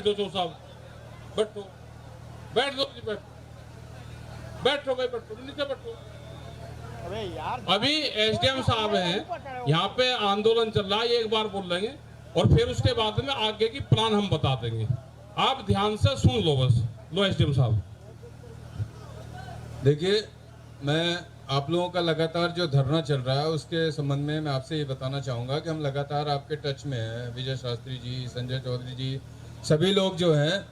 दो चो साहब, बैठो, बैठ दो जी, बैठो, बैठो भाई, बैठो नीचे बैठो। अबे यार, अभी एसडीएम साहब हैं, यहाँ पे आंदोलन चल रहा है, एक बार बोल लेंगे और फिर उसके बाद में आगे की प्लान हम बता देंगे। आप ध्यान से सुन लो बस। लो एसडीएम साहब। देखिए, मैं आप लोगों का लगातार जो धरना चल रहा है उसके संबंध में मैं आपसे ये बताना चाहूँगा कि हम लगातार आपके टच में हैं। विजय शास्त्री जी, संजय चौधरी जी, सभी लोग जो हैं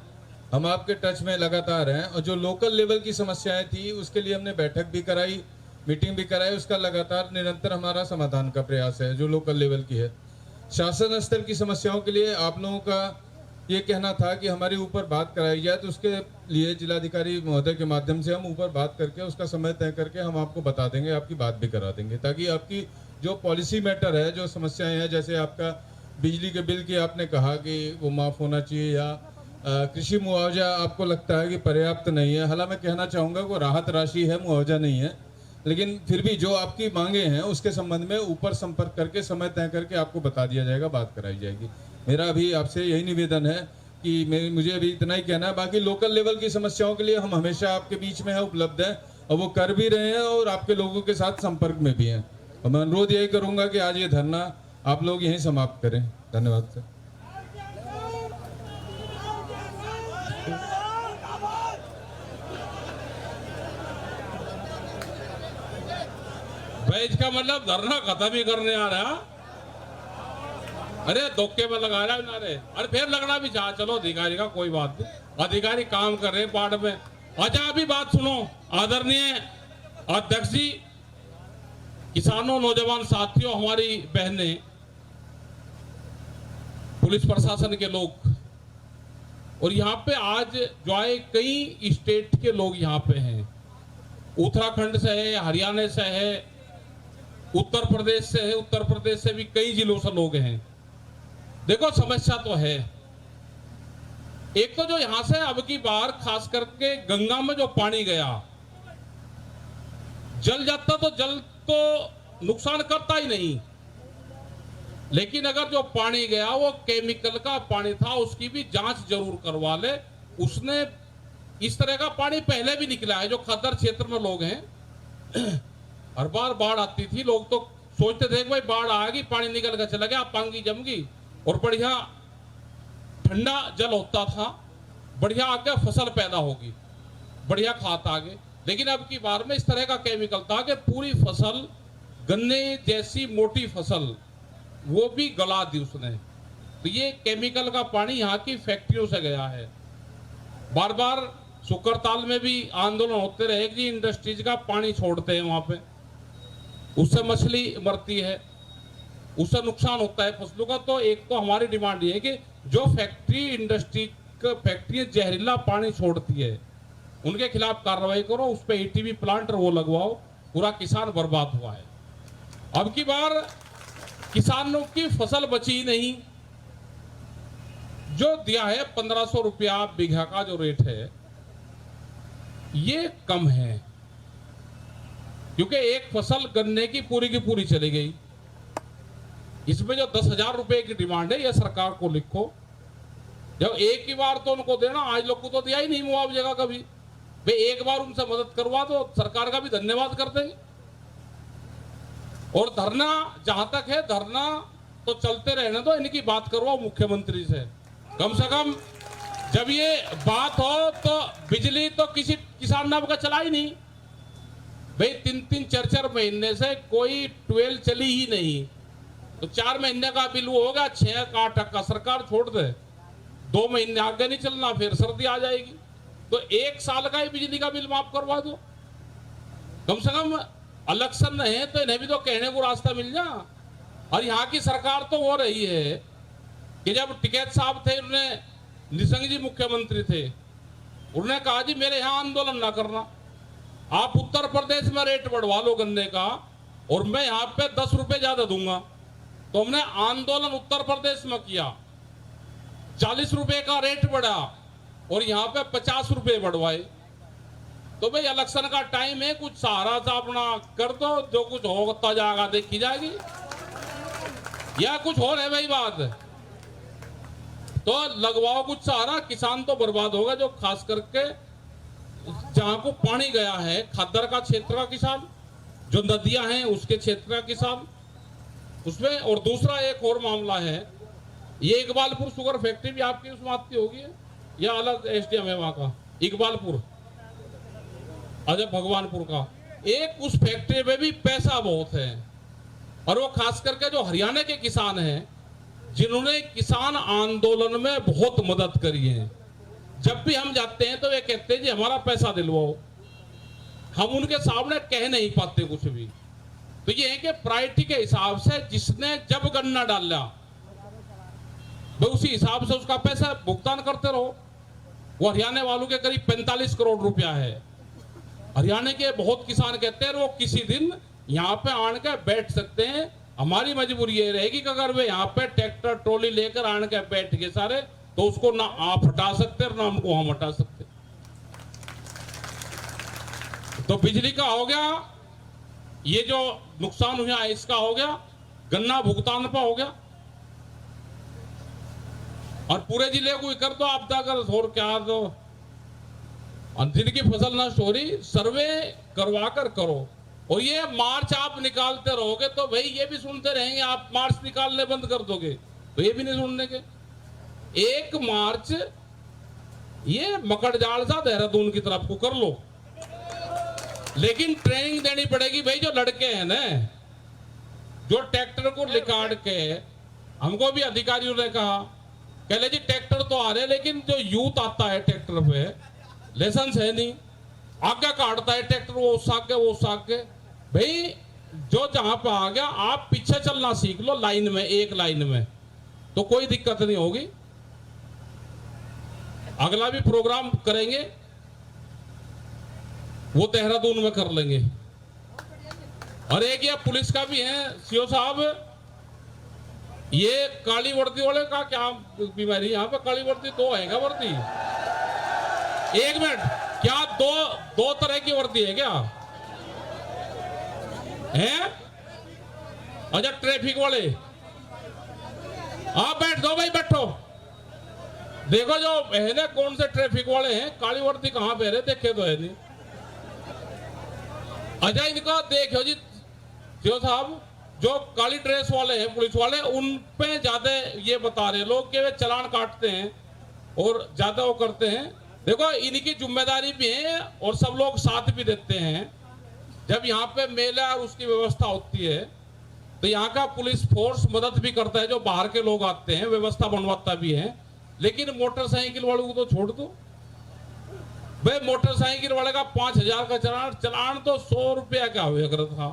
हम आपके टच में लगातार हैं। और जो लोकल लेवल की समस्याएं थी उसके लिए हमने बैठक भी कराई, मीटिंग भी कराई, उसका लगातार निरंतर हमारा समाधान का प्रयास है जो लोकल लेवल की है। शासन स्तर की समस्याओं के लिए आप लोगों का ये कहना था कि हमारे ऊपर बात कराई जाए, तो उसके लिए जिलाधिकारी महोदय के माध्यम से हम ऊपर बात करके उसका समय तय करके हम आपको बता देंगे, आपकी बात भी करा देंगे, ताकि आपकी जो पॉलिसी मैटर है, जो समस्याएं हैं, जैसे आपका बिजली के बिल की आपने कहा कि वो माफ़ होना चाहिए, या कृषि मुआवजा आपको लगता है कि पर्याप्त नहीं है। हालांकि मैं कहना चाहूँगा वो राहत राशि है, मुआवजा नहीं है, लेकिन फिर भी जो आपकी मांगे हैं उसके संबंध में ऊपर संपर्क करके समय तय करके आपको बता दिया जाएगा, बात कराई जाएगी। मेरा अभी आपसे यही निवेदन है कि मुझे अभी इतना ही कहना है। बाकी लोकल लेवल की समस्याओं के लिए हम हमेशा आपके बीच में है, उपलब्ध है, और वो कर भी रहे हैं और आपके लोगों के साथ संपर्क में भी हैं। और मैं अनुरोध यही करूंगा कि आज ये धरना आप लोग यहीं समाप्त करें। धन्यवाद सर। भाई इसका मतलब धरना खत्म ही करने आ रहा। अरे धोखे में लगा रहा है नारे। अरे फिर लगना भी चाह, चलो अधिकारी का कोई बात नहीं, अधिकारी काम कर रहे पार्ट में। अच्छा अभी बात सुनो आदरणीय अध्यक्ष जी, किसानों, नौजवान साथियों, हमारी बहनें, पुलिस प्रशासन के लोग, और यहाँ पे आज जो आए कई स्टेट के लोग यहाँ पे हैं, उत्तराखंड से है, हरियाणा से है, उत्तर प्रदेश से है, उत्तर प्रदेश से भी कई जिलों से लोग हैं। देखो समस्या तो है। एक तो जो यहां से अब की बार खास करके गंगा में जो पानी गया, जल जाता तो जल तो नुकसान करता ही नहीं, लेकिन अगर जो पानी गया वो केमिकल का पानी था, उसकी भी जांच जरूर करवा ले। उसने इस तरह का पानी पहले भी निकला है। जो खदर क्षेत्र में लोग हैं, हर बार बाढ़ आती थी, लोग तो सोचते थे भाई बाढ़ आएगी, पानी निकल कर चला गया, पांगी जमगी और बढ़िया ठंडा जल होता था, बढ़िया आगे फसल पैदा होगी, बढ़िया खाद आगे। लेकिन अब की बार में इस तरह का केमिकल था कि पूरी फसल, गन्ने जैसी मोटी फसल, वो भी गला दी उसने। तो ये केमिकल का पानी यहाँ की फैक्ट्रियों से गया है। बार बार सुकरताल में भी आंदोलन होते रहे कि इंडस्ट्रीज का पानी छोड़ते हैं वहां पे, उससे मछली मरती है, उससे नुकसान होता है फसलों का। तो एक तो हमारी डिमांड ये है कि जो फैक्ट्री, इंडस्ट्री फैक्ट्री जहरीला पानी छोड़ती है, उनके खिलाफ कार्रवाई करो, उस पर एटीवी प्लांट वो लगवाओ, पूरा किसान बर्बाद हुआ है। अब की बार किसानों की फसल बची नहीं। जो दिया है 1500 रुपया बीघा का जो रेट है, ये कम है, क्योंकि एक फसल गन्ने की पूरी चली गई। इसमें जो 10,000 रुपए की डिमांड है, यह सरकार को लिखो। जब एक ही बार तो उनको देना, आज लोग को तो दिया ही नहीं मुआवजे का कभी। भाई एक बार उनसे मदद करवा दो, सरकार का भी धन्यवाद कर देंगे। और धरना जहां तक है, धरना तो चलते रहने दो, इनकी बात करवाओ मुख्यमंत्री से। कम से कम जब ये बात हो तो बिजली तो किसी किसान नाम का चला ही नहीं। भाई 3-3, 4-4 महीने से कोई ट्वेल चली ही नहीं, तो 4 महीने का बिल वो होगा 6 का 8 का सरकार छोड़ दे, 2 महीने आगे नहीं चलना, फिर सर्दी आ जाएगी, तो 1 साल का ही बिजली का बिल माफ करवा दो। कम से कम इलेक्शन है तो इन्हें भी तो कहने को रास्ता मिल जा। और यहाँ की सरकार तो हो रही है कि जब टिकैत साहब थे, उन्होंने, निशंक जी मुख्यमंत्री थे, उन्होंने कहा जी मेरे यहाँ आंदोलन ना करना, आप उत्तर प्रदेश में रेट बढ़वा लो गन्ने का और मैं यहाँ पे 10 रुपए ज्यादा दूंगा। तो हमने आंदोलन उत्तर प्रदेश में किया, 40 रुपए का रेट बढ़ा और यहाँ पे 50 रुपए बढ़वाए। तो भाई इलेक्शन का टाइम है, कुछ सहारा सा अपना कर दो, जो कुछ होता जाएगा देखी जाएगी। या कुछ और है भाई बात? तो लगवाओ कुछ सहारा, किसान तो बर्बाद होगा, जो खास करके जहां को पानी गया है, खद्दर का क्षेत्र का किसान, जो नदियां हैं उसके क्षेत्र का किसान उसमें। और दूसरा एक और मामला है, ये इकबालपुर शुगर फैक्ट्री भी आपकी उस बात की होगी या अलग एसडीएम है वहां का? इकबालपुर, अजय भगवानपुर का, एक उस फैक्ट्री में भी पैसा बहुत है। और वो खास करके जो हरियाणा के किसान हैं, जिन्होंने किसान आंदोलन में बहुत मदद करी है, जब भी हम जाते हैं तो वे कहते हैं जी हमारा पैसा दिलवाओ। हम उनके सामने कह नहीं पाते कुछ भी। तो ये है कि प्रायोरिटी के हिसाब से जिसने जब गन्ना डाला वो उसी हिसाब से उसका पैसा भुगतान करते रहो। वो हरियाणा वालों के करीब 45 करोड़ रुपया है। हरियाणा के बहुत किसान कहते हैं वो किसी दिन यहाँ पे आन के बैठ सकते हैं। हमारी मजबूरी ये रहेगी कि अगर वे यहाँ पे ट्रैक्टर ट्रॉली लेकर आन के बैठ गए सारे, तो उसको ना आप हटा सकते और ना हमको हम हटा सकते। तो बिजली का हो गया, ये जो नुकसान हुआ इसका हो गया, गन्ना भुगतान पर हो गया, और पूरे जिले को कर दो आपदा कर और क्या दो। जिनकी फसल नष्ट हो रही सर्वे करवा कर करो। और ये मार्च आप निकालते रहोगे तो भाई ये भी सुनते रहेंगे, आप मार्च निकालने बंद कर दोगे तो ये भी नहीं सुनने के। 1 मार्च ये मकड़जाल सा देहरादून की तरफ को कर लो, लेकिन ट्रेनिंग देनी पड़ेगी भाई। जो लड़के हैं ना, जो ट्रैक्टर को निकाल के, हमको भी अधिकारियों ने कहा कहले जी ट्रैक्टर तो आ रहे, लेकिन जो यूथ आता है ट्रैक्टर पे लाइसेंस है नहीं, आगे काटता है ट्रैक्टर, वो साग के भाई जो जहां पे आ गया आप पीछे चलना सीख लो लाइन में, एक लाइन में, तो कोई दिक्कत नहीं होगी। अगला भी प्रोग्राम करेंगे वो देहरादून में कर लेंगे। और एक ये पुलिस का भी है सीओ साहब, ये काली वर्दी वाले का क्या बीमारी? यहाँ पे काली वर्दी 2 है क्या वर्दी? 1 मिनट, क्या दो तरह की वर्दी है क्या? हैं? अच्छा ट्रैफिक वाले, आप बैठ दो भाई, बैठो। देखो जो है ना कौन से ट्रैफिक वाले हैं, काली वर्दी कहां पे रहे देखे तो है नहीं। अच्छा इनका देखो जी सीओ साहब, जो काली ड्रेस वाले हैं पुलिस वाले, उन पे ज्यादा ये बता रहे लोग कि वे चालान काटते हैं और ज्यादा वो करते हैं। देखो इनकी जिम्मेदारी भी है और सब लोग साथ भी देते हैं। जब यहाँ पे मेला और उसकी व्यवस्था होती है तो यहाँ का पुलिस फोर्स मदद भी करता है, जो बाहर के लोग आते हैं व्यवस्था बनवाता भी है। लेकिन मोटरसाइकिल वालों को तो छोड़ दो भाई, मोटरसाइकिल वाले का 5000 का चलान तो 100 रुपया का हुआ करता था,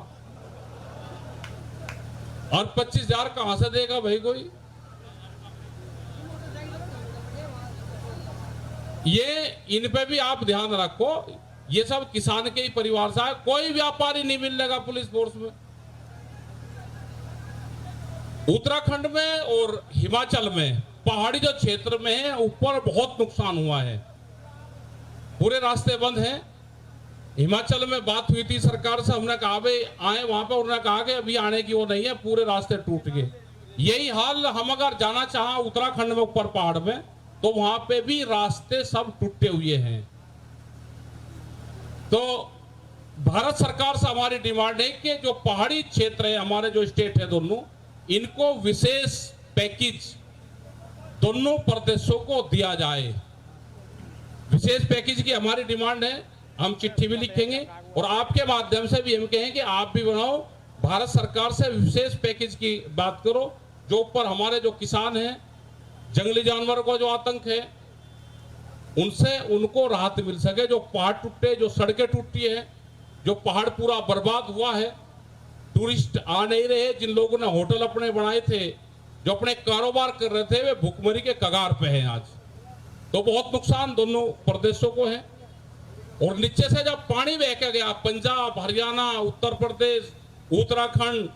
और 25,000 कहां से देगा भाई कोई? ये इन पे भी आप ध्यान रखो। ये सब किसान के ही परिवार से, कोई व्यापारी नहीं मिलेगा पुलिस फोर्स में। उत्तराखंड में और हिमाचल में पहाड़ी जो क्षेत्र में है ऊपर बहुत नुकसान हुआ है, पूरे रास्ते बंद हैं। हिमाचल में बात हुई थी सरकार से, हमने कहा भाई आए वहां पर, उन्होंने कहा कि अभी आने की वो नहीं है, पूरे रास्ते टूट गए। यही हाल हम अगर जाना चाहा उत्तराखंड में ऊपर पहाड़ में, तो वहां पे भी रास्ते सब टूटे हुए हैं। तो भारत सरकार से हमारी डिमांड है कि जो पहाड़ी क्षेत्र है, हमारे जो स्टेट है दोनों, इनको विशेष पैकेज दोनों प्रदेशों को दिया जाए। विशेष पैकेज की हमारी डिमांड है, हम चिट्ठी भी लिखेंगे और आपके माध्यम से भी हम कहें कि आप भी बनाओ, भारत सरकार से विशेष पैकेज की बात करो, जो ऊपर हमारे जो किसान हैं, जंगली जानवरों का जो आतंक है उनसे उनको राहत मिल सके। जो पहाड़ टूटे, जो सड़कें टूटी है, जो पहाड़ पूरा बर्बाद हुआ है, टूरिस्ट आ नहीं रहे, जिन लोगों ने होटल अपने बनाए थे, जो अपने कारोबार कर रहे थे, वे भुखमरी के कगार पे हैं आज। तो बहुत नुकसान दोनों प्रदेशों को है। और नीचे से जब पानी बह के गया पंजाब, हरियाणा, उत्तर प्रदेश, उत्तराखंड,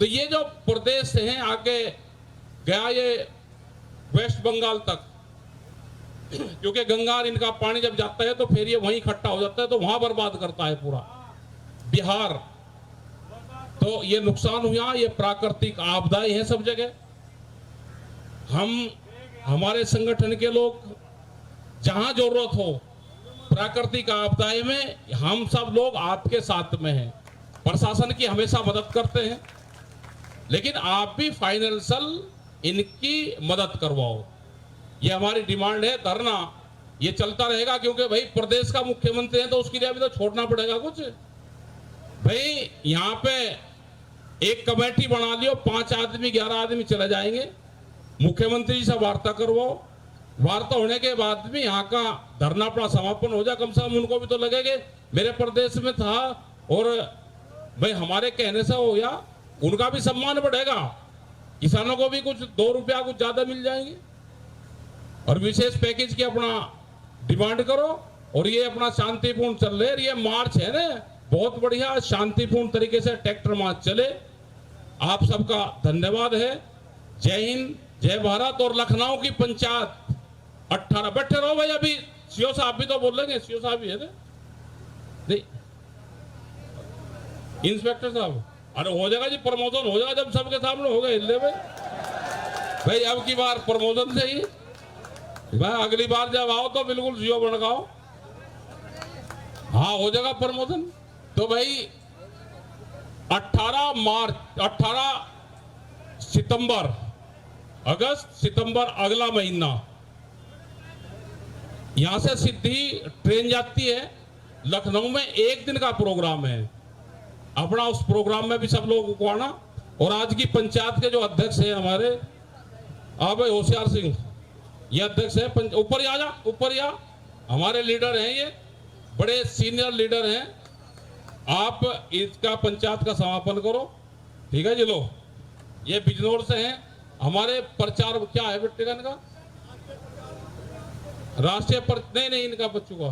तो ये जो प्रदेश हैं आगे गया ये वेस्ट बंगाल तक, क्योंकि गंगा इनका पानी जब जाता है तो फिर ये वहीं इकट्ठा हो जाता है, तो वहां बर्बाद करता है पूरा बिहार। तो ये नुकसान हुआ, ये प्राकृतिक आपदाएं हैं सब जगह। हम हमारे संगठन के लोग जहां जरूरत हो प्राकृतिक आपदाएं में हम सब लोग आपके साथ में हैं। प्रशासन की हमेशा मदद करते हैं, लेकिन आप भी फाइनेंशियल इनकी मदद करवाओ। ये हमारी डिमांड है। धरना ये चलता रहेगा, क्योंकि भाई प्रदेश का मुख्यमंत्री है तो उसके लिए अभी तो छोड़ना पड़ेगा कुछ। भाई यहाँ पे एक कमेटी बना लियो, 5 आदमी 11 आदमी चले जाएंगे, मुख्यमंत्री जी से वार्ता करवाओ। वार्ता होने के बाद भी यहाँ का धरना अपना समापन हो जाए। कम से कम उनको भी तो लगेगा मेरे प्रदेश में था और भाई हमारे कहने से हो गया, उनका भी सम्मान बढ़ेगा। किसानों को भी कुछ 2 रुपया कुछ ज्यादा मिल जाएंगे। और विशेष पैकेज की अपना डिमांड करो। और ये अपना शांतिपूर्ण चल रहे, ये मार्च है ना, बहुत बढ़िया शांतिपूर्ण तरीके से ट्रैक्टर मार्च चले। आप सबका धन्यवाद है। जय हिंद, जय भारत। और लखनऊ की पंचायत 18 बैठे रहो भाई। अभी सीओ साहब भी तो बोलेंगे, सीओ साहब भी है ना, नहीं इंस्पेक्टर साहब। अरे हो जाएगा जी, प्रमोशन हो जाएगा जब सबके सामने हो गए हिलने में। भाई अब की बार प्रमोशन से ही भाई, अगली बार जब आओ तो बिल्कुल जियो बनगाओ। हाँ हो जाएगा प्रमोशन। तो भाई 18 सितंबर, अगस्त सितंबर अगला महीना यहां से सीधी ट्रेन जाती है। लखनऊ में 1 दिन का प्रोग्राम है अपना। उस प्रोग्राम में भी सब लोगों को आना। और आज की पंचायत के जो अध्यक्ष हैं हमारे भाई होशियार सिंह, ये अध्यक्ष है। ऊपर ही आ जा, ऊपर ही आ। हमारे लीडर हैं, ये बड़े सीनियर लीडर हैं। आप इसका पंचायत का समापन करो, ठीक है जी। लो ये बिजनौर से हैं हमारे। प्रचार क्या है बेटे का इनका? राष्ट्रीय नहीं इनका बच्चों का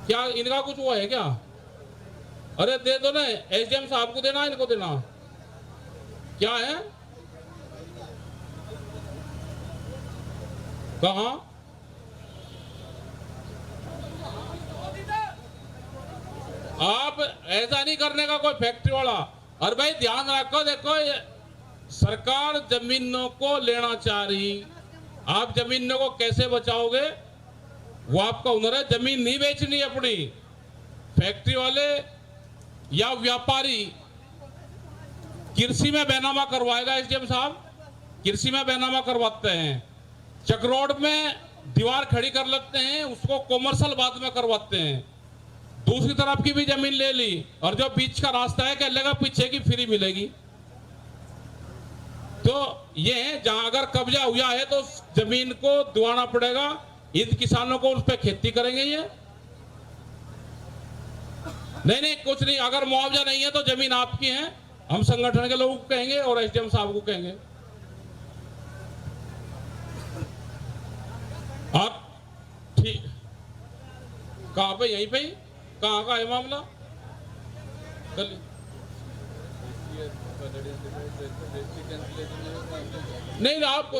क्या, इनका कुछ हुआ है क्या? अरे दे दो ना, एसडीएम साहब को देना, इनको देना। क्या है, कहां? आप ऐसा नहीं करने का कोई फैक्ट्री वाला। और भाई ध्यान रखो, देखो ये सरकार जमीनों को लेना चाह रही। आप जमीनों को कैसे बचाओगे, वो आपका हुनर है। जमीन नहीं बेचनी अपनी। फैक्ट्री वाले या व्यापारी कृषि में बैनामा करवाएगा एसडीएम साहब, कृषि में बैनामा करवाते हैं। चक्रोड में दीवार खड़ी कर लेते हैं, उसको कॉमर्शियल बाद में करवाते हैं। दूसरी तरफ की भी जमीन ले ली, और जो बीच का रास्ता है कह लेगा पीछे की फ्री मिलेगी। तो ये है, जहां अगर कब्जा हुआ है तो जमीन को दिवाना पड़ेगा। इन किसानों को उस पर खेती करेंगे ये नहीं कुछ नहीं। अगर मुआवजा नहीं है तो जमीन आपकी है। हम संगठन के लोगों को कहेंगे और एसडीएम साहब को कहेंगे। आप ठीक कहां पे, यहीं पे ही? कहां का है मामला? नहीं आप